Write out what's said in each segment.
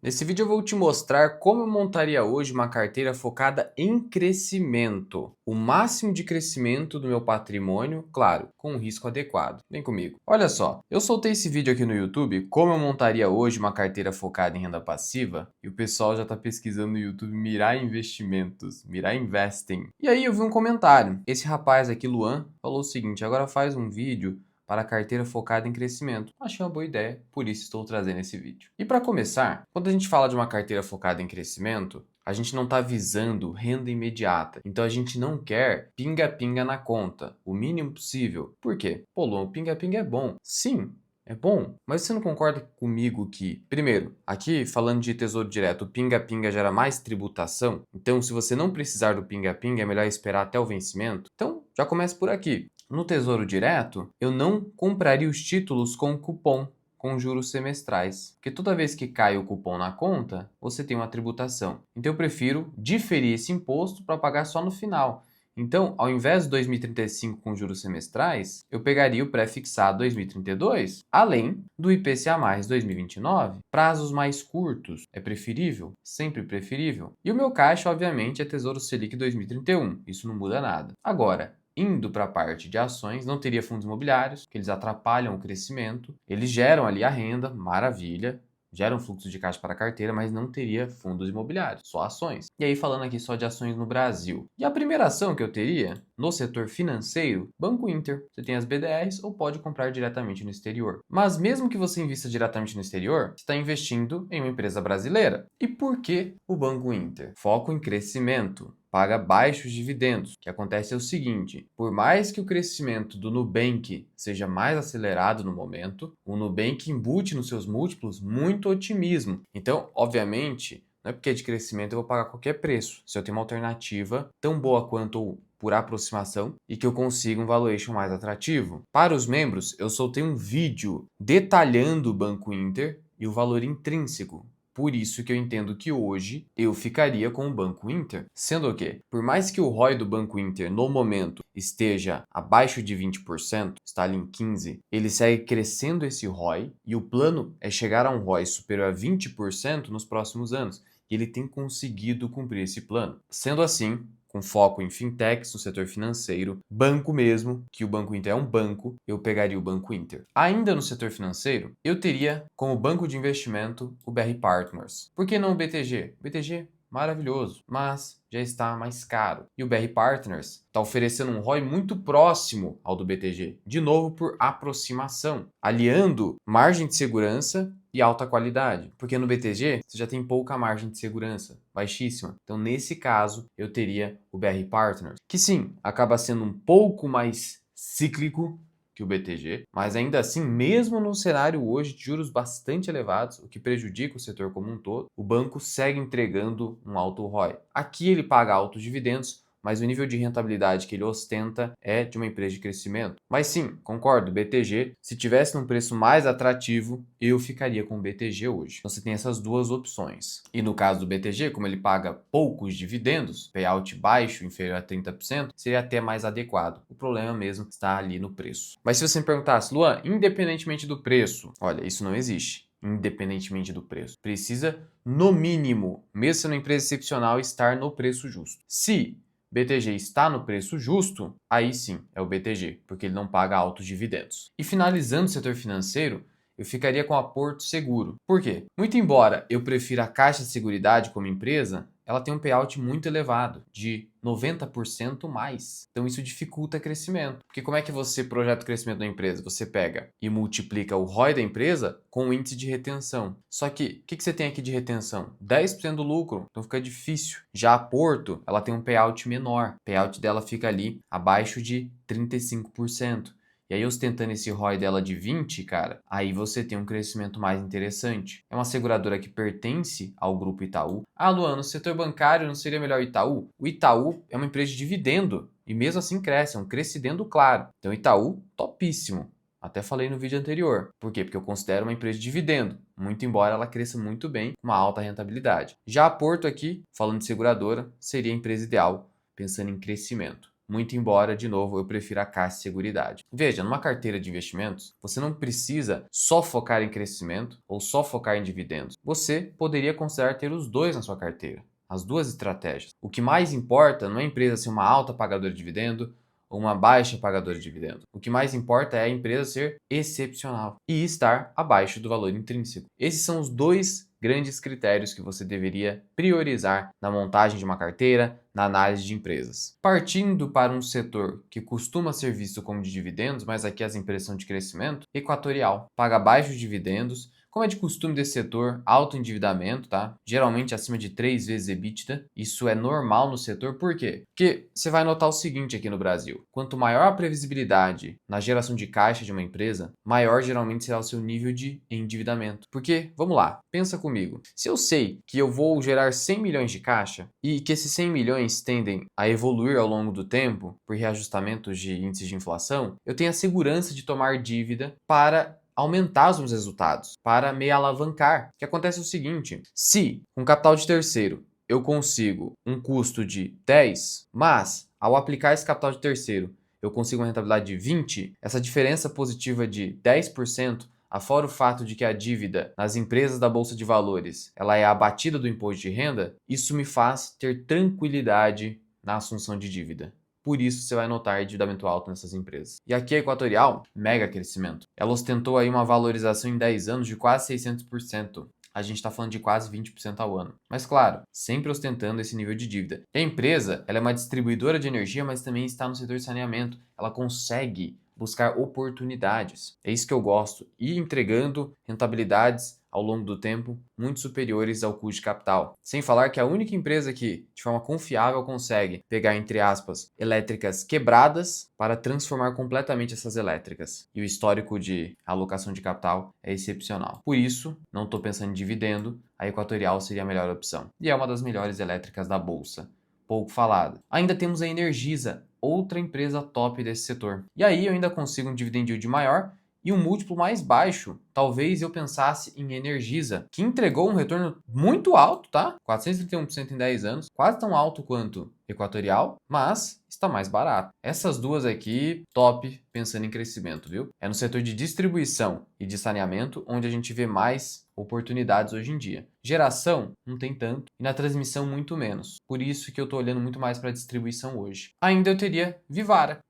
Nesse vídeo eu vou te mostrar como eu montaria hoje uma carteira focada em crescimento. O máximo de crescimento do meu patrimônio, claro, com um risco adequado. Vem comigo. Olha só, eu soltei esse vídeo aqui no YouTube, como eu montaria hoje uma carteira focada em renda passiva, e o pessoal já está pesquisando no YouTube Mirai Investimentos, Mirai Investing. E aí eu vi um comentário. Esse rapaz aqui, Luan, falou o seguinte: agora faz um vídeo para a carteira focada em crescimento. Achei uma boa ideia, por isso estou trazendo esse vídeo. E para começar, quando a gente fala de uma carteira focada em crescimento, a gente não está visando renda imediata. Então a gente não quer pinga-pinga na conta, o mínimo possível. Por quê? Pô, Luan, pinga-pinga é bom. Sim, é bom, mas você não concorda comigo que, primeiro, aqui falando de tesouro direto, o pinga-pinga gera mais tributação? Então, se você não precisar do pinga-pinga, é melhor esperar até o vencimento? Então, já começa por aqui. No Tesouro Direto, eu não compraria os títulos com cupom, com juros semestrais, porque toda vez que cai o cupom na conta, você tem uma tributação. Então eu prefiro diferir esse imposto para pagar só no final. Então, ao invés de 2035 com juros semestrais, eu pegaria o pré-fixado 2032, além do IPCA+ 2029. Prazos mais curtos é preferível, sempre preferível. E o meu caixa, obviamente, é Tesouro Selic 2031, isso não muda nada. Agora, indo para a parte de ações, não teria fundos imobiliários, que eles atrapalham o crescimento. Eles geram ali a renda, maravilha, geram fluxo de caixa para a carteira, mas não teria fundos imobiliários, só ações. E aí falando aqui só de ações no Brasil. E a primeira ação que eu teria no setor financeiro, Banco Inter. Você tem as BDRs ou pode comprar diretamente no exterior. Mas mesmo que você invista diretamente no exterior, você está investindo em uma empresa brasileira. E por que o Banco Inter? Foco em crescimento. Paga baixos dividendos. O que acontece é o seguinte: por mais que o crescimento do Nubank seja mais acelerado no momento, o Nubank embute nos seus múltiplos muito otimismo. Então, obviamente, não é porque é de crescimento eu vou pagar qualquer preço. Se eu tenho uma alternativa tão boa quanto ou por aproximação e que eu consiga um valuation mais atrativo. Para os membros, eu soltei um vídeo detalhando o Banco Inter e o valor intrínseco. Por isso que eu entendo que hoje eu ficaria com o Banco Inter. Sendo o quê? Por mais que o ROI do Banco Inter no momento esteja abaixo de 20%, está ali em 15%, ele segue crescendo esse ROI e o plano é chegar a um ROI superior a 20% nos próximos anos. E ele tem conseguido cumprir esse plano. Sendo assim, com foco em fintechs no setor financeiro, banco mesmo, que o Banco Inter é um banco, eu pegaria o Banco Inter. Ainda no setor financeiro, eu teria como banco de investimento o BR Partners. Por que não o BTG? BTG maravilhoso, mas já está mais caro. E o BR Partners está oferecendo um ROI muito próximo ao do BTG, de novo por aproximação, aliando margem de segurança e alta qualidade, porque no BTG você já tem pouca margem de segurança, baixíssima. Então, nesse caso, eu teria o BR Partners, que sim, acaba sendo um pouco mais cíclico que o BTG, mas ainda assim, mesmo no cenário hoje de juros bastante elevados, o que prejudica o setor como um todo, o banco segue entregando um alto ROI. Aqui ele paga altos dividendos, mas o nível de rentabilidade que ele ostenta é de uma empresa de crescimento. Mas sim, concordo, BTG, se tivesse num preço mais atrativo, eu ficaria com o BTG hoje. Então você tem essas duas opções. E no caso do BTG, como ele paga poucos dividendos, payout baixo, inferior a 30%, seria até mais adequado. O problema mesmo está ali no preço. Mas se você me perguntasse, Luan, independentemente do preço, olha, isso não existe. Independentemente do preço. Precisa, no mínimo, mesmo sendo uma empresa excepcional, estar no preço justo. Se BTG está no preço justo, aí sim é o BTG, porque ele não paga altos dividendos. E finalizando o setor financeiro, eu ficaria com a Porto Seguro. Por quê? Muito embora eu prefira a Caixa de Seguridade como empresa, ela tem um payout muito elevado, de 90% mais. Então isso dificulta crescimento. Porque como é que você projeta o crescimento da empresa? Você pega e multiplica o ROI da empresa com o índice de retenção. Só que, o que você tem aqui de retenção? 10% do lucro, então fica difícil. Já a Porto, ela tem um payout menor. O payout dela fica ali abaixo de 35%. E aí, ostentando esse ROI dela de 20, cara, aí você tem um crescimento mais interessante. É uma seguradora que pertence ao grupo Itaú. Ah, Luan, no setor bancário não seria melhor o Itaú? O Itaú é uma empresa de dividendo e mesmo assim cresce, é um crescendo claro. Então, Itaú, topíssimo. Até falei no vídeo anterior. Por quê? Porque eu considero uma empresa de dividendo, muito embora ela cresça muito bem, com uma alta rentabilidade. Já a Porto aqui, falando de seguradora, seria a empresa ideal, pensando em crescimento. muito embora, de novo, eu prefira a Caixa Seguridade. Veja, numa carteira de investimentos, você não precisa só focar em crescimento ou só focar em dividendos. Você poderia considerar ter os dois na sua carteira, as duas estratégias. O que mais importa não é a empresa ser uma alta pagadora de dividendo ou uma baixa pagadora de dividendo. O que mais importa é a empresa ser excepcional e estar abaixo do valor intrínseco. Esses são os dois grandes critérios que você deveria priorizar na montagem de uma carteira, na análise de empresas. Partindo para um setor que costuma ser visto como de dividendos, mas aqui as empresas são de crescimento, Equatorial paga baixos dividendos. Como é de costume desse setor, alto endividamento, tá? Geralmente acima de 3 vezes EBITDA. Isso é normal no setor, por quê? Porque você vai notar o seguinte aqui no Brasil: quanto maior a previsibilidade na geração de caixa de uma empresa, maior geralmente será o seu nível de endividamento. Porque, vamos lá, pensa comigo. Se eu sei que eu vou gerar 100 milhões de caixa e que esses 100 milhões tendem a evoluir ao longo do tempo por reajustamentos de índices de inflação, eu tenho a segurança de tomar dívida para aumentar os meus resultados, para me alavancar. O que acontece é o seguinte: se com capital de terceiro eu consigo um custo de 10, mas ao aplicar esse capital de terceiro eu consigo uma rentabilidade de 20, essa diferença positiva de 10%, afora o fato de que a dívida nas empresas da Bolsa de Valores ela é abatida do imposto de renda, isso me faz ter tranquilidade na assunção de dívida. Por isso você vai notar endividamento alto nessas empresas. E aqui a Equatorial, mega crescimento. Ela ostentou aí uma valorização em 10 anos de quase 600%. A gente está falando de quase 20% ao ano. Mas claro, sempre ostentando esse nível de dívida. E a empresa, ela é uma distribuidora de energia, mas também está no setor de saneamento. Ela consegue buscar oportunidades. É isso que eu gosto. E entregando rentabilidades ao longo do tempo muito superiores ao custo de capital. Sem falar que a única empresa que, de forma confiável, consegue pegar, entre aspas, elétricas quebradas para transformar completamente essas elétricas. E o histórico de alocação de capital é excepcional. Por isso, não estou pensando em dividendo, a Equatorial seria a melhor opção. E é uma das melhores elétricas da Bolsa. Pouco falado. Ainda temos a Energisa, outra empresa top desse setor. E aí eu ainda consigo um dividend yield maior e um múltiplo mais baixo. Talvez eu pensasse em Energisa, que entregou um retorno muito alto, tá? 431% em 10 anos, quase tão alto quanto Equatorial, mas está mais barato. Essas duas aqui, top, pensando em crescimento, viu? É no setor de distribuição e de saneamento onde a gente vê mais oportunidades hoje em dia. Geração, não tem tanto, e na transmissão, muito menos. Por isso que eu estou olhando muito mais para a distribuição hoje. Ainda eu teria Vivara.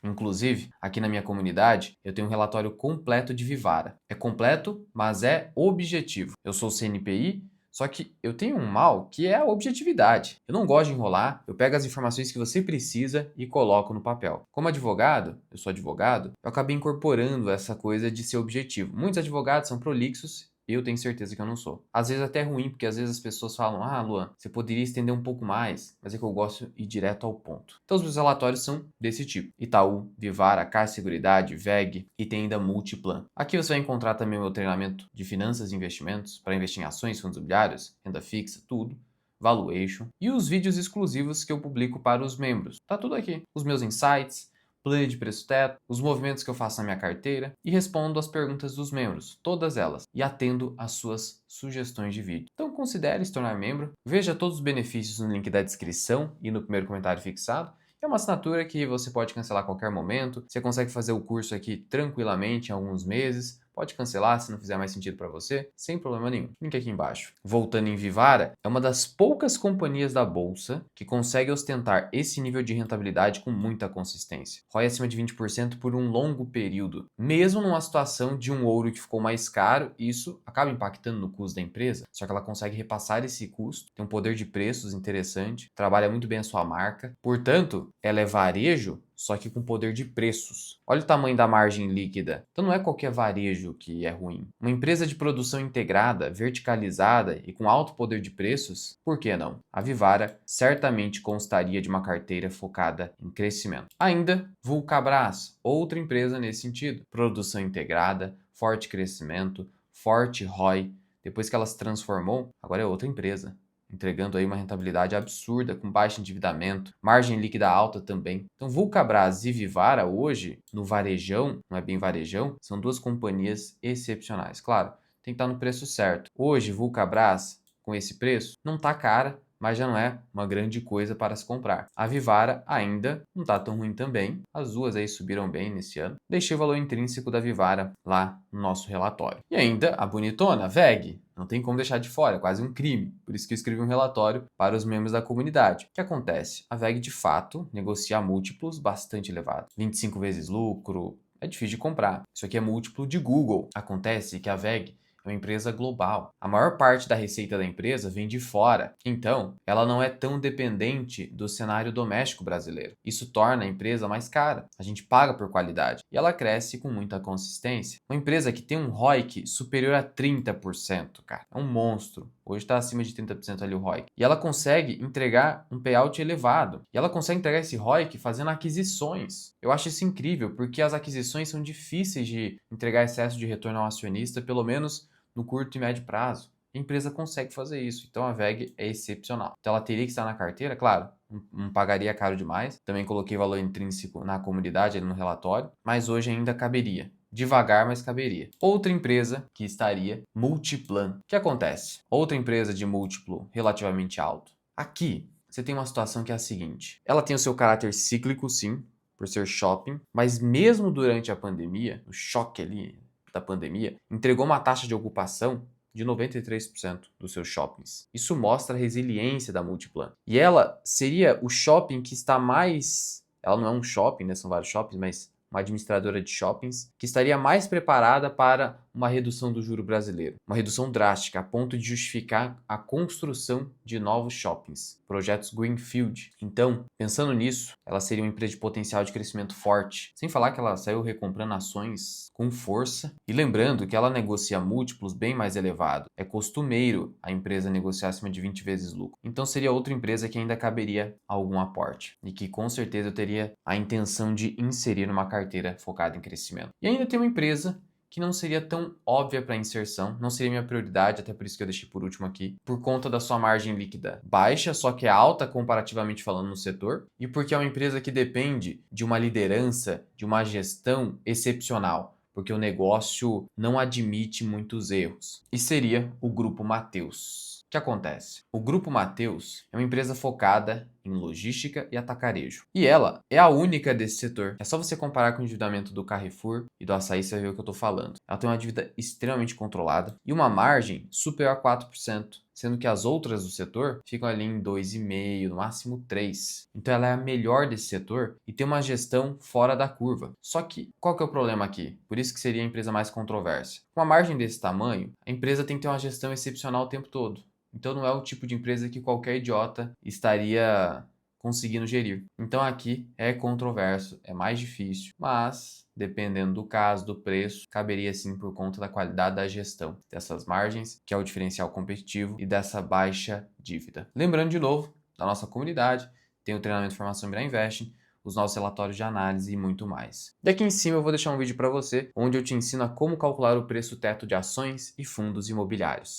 Inclusive, aqui na minha comunidade, eu tenho um relatório completo de Vivara. É completo, mas é objetivo. Eu sou CNPI, só que eu tenho um mal que é a objetividade. Eu não gosto de enrolar, eu pego as informações que você precisa e coloco no papel. Como advogado, eu sou advogado, eu acabei incorporando essa coisa de ser objetivo. Muitos advogados são prolixos. Eu tenho certeza que eu não sou. Às vezes até ruim, porque às vezes as pessoas falam: ah, Luan, você poderia estender um pouco mais, mas é que eu gosto de ir direto ao ponto. Então os meus relatórios são desse tipo: Itaú, Vivara, Caixa Seguridade, VEG e tem ainda Multiplan. Aqui você vai encontrar também o meu treinamento de finanças e investimentos para investir em ações, fundos imobiliários, renda fixa, tudo. Valuation e os vídeos exclusivos que eu publico para os membros. Tá tudo aqui. Os meus insights, plano de preço teto, os movimentos que eu faço na minha carteira e respondo as perguntas dos membros, todas elas, e atendo às suas sugestões de vídeo. Então considere se tornar membro, veja todos os benefícios no link da descrição e no primeiro comentário fixado. É uma assinatura que você pode cancelar a qualquer momento, você consegue fazer o curso aqui tranquilamente em alguns meses. Pode cancelar se não fizer mais sentido para você, sem problema nenhum. Link aqui embaixo. Voltando em Vivara, é uma das poucas companhias da bolsa que consegue ostentar esse nível de rentabilidade com muita consistência. ROI acima de 20% por um longo período. Mesmo numa situação de um ouro que ficou mais caro, isso acaba impactando no custo da empresa, só que ela consegue repassar esse custo, tem um poder de preços interessante, trabalha muito bem a sua marca. Portanto, ela é varejo, só que com poder de preços. Olha o tamanho da margem líquida. Então não é qualquer varejo que é ruim. Uma empresa de produção integrada, verticalizada e com alto poder de preços, por que não? A Vivara certamente constaria de uma carteira focada em crescimento. Ainda, Vulcabras, outra empresa nesse sentido. Produção integrada, forte crescimento, forte ROI. Depois que ela se transformou, agora é outra empresa, entregando aí uma rentabilidade absurda, com baixo endividamento, margem líquida alta também. Então, Vulcabras e Vivara hoje, no varejão, não é bem varejão, são duas companhias excepcionais. Claro, tem que estar no preço certo. Hoje, Vulcabras, com esse preço, não está cara, mas já não é uma grande coisa para se comprar. A Vivara ainda não está tão ruim também, as duas aí subiram bem nesse ano. Deixei o valor intrínseco da Vivara lá no nosso relatório. E ainda a bonitona, a VEG. Não tem como deixar de fora, é quase um crime. Por isso que eu escrevi um relatório para os membros da comunidade. O que acontece? A VEG, de fato, negocia múltiplos bastante elevados. 25 vezes lucro, é difícil de comprar. Isso aqui é múltiplo de Google. Acontece que a VEG é uma empresa global. A maior parte da receita da empresa vem de fora. Então, ela não é tão dependente do cenário doméstico brasileiro. Isso torna a empresa mais cara. A gente paga por qualidade. E ela cresce com muita consistência. Uma empresa que tem um ROIC superior a 30%, cara. É um monstro. Hoje está acima de 30% ali o ROIC. E ela consegue entregar um payout elevado. E ela consegue entregar esse ROIC fazendo aquisições. Eu acho isso incrível, porque as aquisições são difíceis de entregar excesso de retorno ao acionista, pelo menos no curto e médio prazo. A empresa consegue fazer isso, então a VEG é excepcional. Então ela teria que estar na carteira, claro, não pagaria caro demais. Também coloquei valor intrínseco na comunidade, ali no relatório, mas hoje ainda caberia. Devagar, mas caberia. Outra empresa que estaria, Multiplan. O que acontece? Outra empresa de múltiplo relativamente alto. Aqui, você tem uma situação que é a seguinte. Ela tem o seu caráter cíclico, sim, por ser shopping, mas mesmo durante a pandemia, o choque ali da pandemia, entregou uma taxa de ocupação de 93% dos seus shoppings. Isso mostra a resiliência da Multiplan. E ela seria o shopping que está mais... Ela não é um shopping, né? São vários shoppings, mas uma administradora de shoppings que estaria mais preparada para uma redução do juro brasileiro. Uma redução drástica, a ponto de justificar a construção de novos shoppings, projetos Greenfield. Então, pensando nisso, ela seria uma empresa de potencial de crescimento forte. Sem falar que ela saiu recomprando ações com força. E lembrando que ela negocia múltiplos bem mais elevados. É costumeiro a empresa negociar acima de 20 vezes lucro. Então seria outra empresa que ainda caberia algum aporte. E que com certeza eu teria a intenção de inserir numa carteira focada em crescimento. E ainda tem uma empresa que não seria tão óbvia para inserção, não seria minha prioridade, até por isso que eu deixei por último aqui, por conta da sua margem líquida baixa, só que é alta comparativamente falando no setor, e porque é uma empresa que depende de uma liderança, de uma gestão excepcional, porque o negócio não admite muitos erros. E seria o Grupo Mateus. O que acontece? O Grupo Mateus é uma empresa focada em logística e atacarejo. E ela é a única desse setor. É só você comparar com o endividamento do Carrefour e do Assaí, você vai ver o que eu estou falando. Ela tem uma dívida extremamente controlada e uma margem superior a 4%, sendo que as outras do setor ficam ali em 2,5%, no máximo 3%. Então ela é a melhor desse setor e tem uma gestão fora da curva. Só que, qual que é o problema aqui? Por isso que seria a empresa mais controversa. Com uma margem desse tamanho, a empresa tem que ter uma gestão excepcional o tempo todo. Então não é o tipo de empresa que qualquer idiota estaria conseguindo gerir. Então aqui é controverso, é mais difícil, mas dependendo do caso, do preço, caberia sim por conta da qualidade da gestão dessas margens, que é o diferencial competitivo, e dessa baixa dívida. Lembrando de novo, da nossa comunidade, tem o treinamento de formação Mira Investing, os nossos relatórios de análise e muito mais. E aqui em cima eu vou deixar um vídeo para você, onde eu te ensino a como calcular o preço teto de ações e fundos imobiliários.